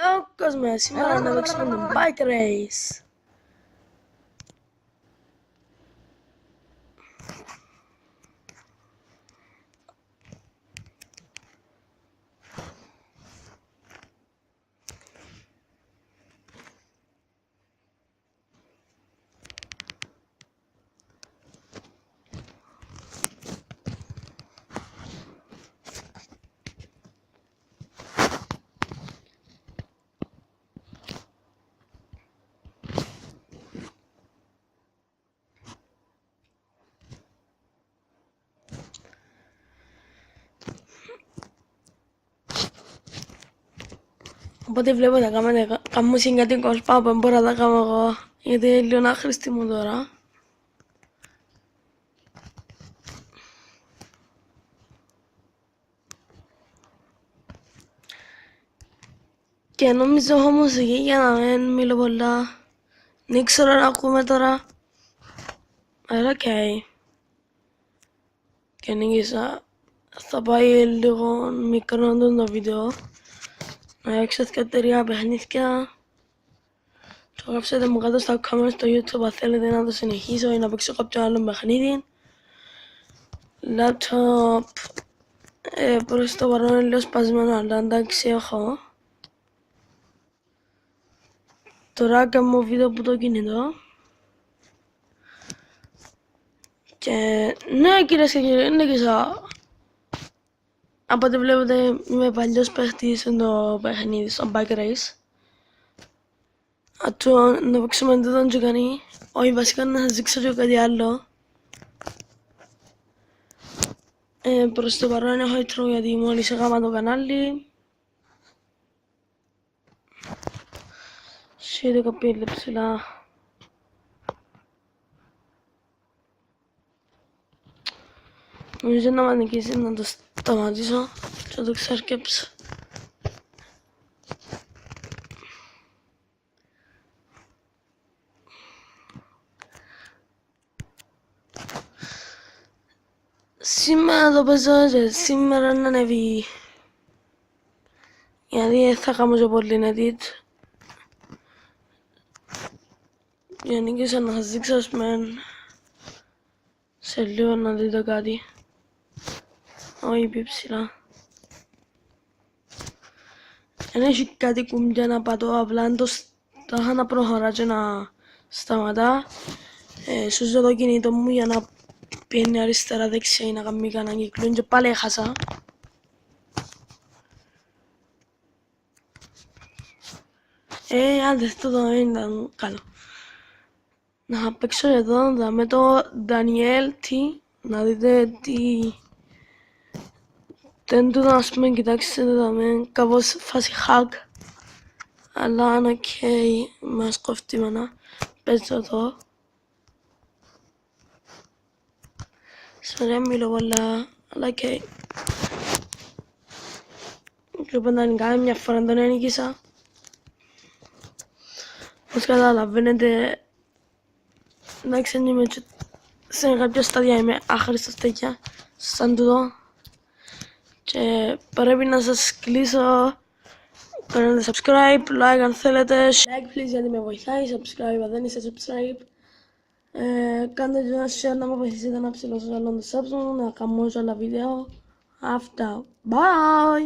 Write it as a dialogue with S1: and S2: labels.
S1: Hello κόσμε, σήμερα να παίξουμε το Bike Race. Οπότε βλέπω τα κάνουμε κάτι κόλπα που μπορώ να τα κάνω εγώ, γιατί είναι λίγο άχρηστη μου τώρα. Και νομίζω έχω μουσική για να μην μιλώ πολλά. Δεν ξέρω να ακούμε τώρα. Αλλά οκ. Και νίκησα. Θα πάει λίγο μικρό το βίντεο. Να έξω και 3 παιχνίδια. Το γράψετε μου κάτω στα comments στο YouTube αν θέλετε να το συνεχίσω ή να παίξω κάποιο άλλο παιχνίδι. Laptop προς το παρόν είναι λίγο σπασμένο, αλλά εντάξει έχω. Τώρα κάνω βίντεο από το κινητό. Και ναι κυρίες και κύριοι, νίκησα. Από ό,τι βλέπετε είμαι παλιός παίχτης στο παιχνίδι, στο Bike Race. Να παίξουμε τούτον και κάνει. Όχι, βασικά να σας δείξω και κάτι άλλο. Προς το παρόν έχω intro γιατί μόλις έκανα το κανάλι. Σύρε κοπήλε ψηλά. Νομίζω να με νικήσει να το σταματήσω και το ξαρκέψω. Σήμερα το παίζω και σήμερα να ανέβει. Γιατί θα κάνω και πολύ edit. Για νίκησα να σας δείξω σε λίγο να δείτε κάτι. Όχι πιο ψηλά. Δεν έχει κάτι κουμπιά να πατώ, απλά τα είχα να προχωρά και να σταματά. Σούζω το κινητό μου για να πιένει αριστερά δεξιά ή να κάνει κανένα κύκλο και πάλι έχασα. Άντε αυτό το ήταν καλό. Να παίξω εδώ με το Daniel T, να δείτε τι... Δεν του να πούμε, κοιτάξτε εδώ με κάπως φάση hack. Αλλά αν οκ, μας κόφτει μάνα. Παίζω εδώ. Σωρία μιλώ πολλά, αλλά οκ. Λοιπόν, να κάνει μια φορά τον ένικησα. Όπως καταλαβαίνετε, εντάξει, είμαι σε κάποια στάδια είμαι άχρηστος τέτοια, σαν τούτο. Και πρέπει να σας κλείσω. Κάνετε subscribe, like αν θέλετε. Like please γιατί με βοηθάει, subscribe αν δεν είστε subscribe. Κάντε και ένα share να με βοηθήσετε να ψηλώσω άλλο το subscribe, να κάνω άλλα βίντεο. Αυτά. Bye!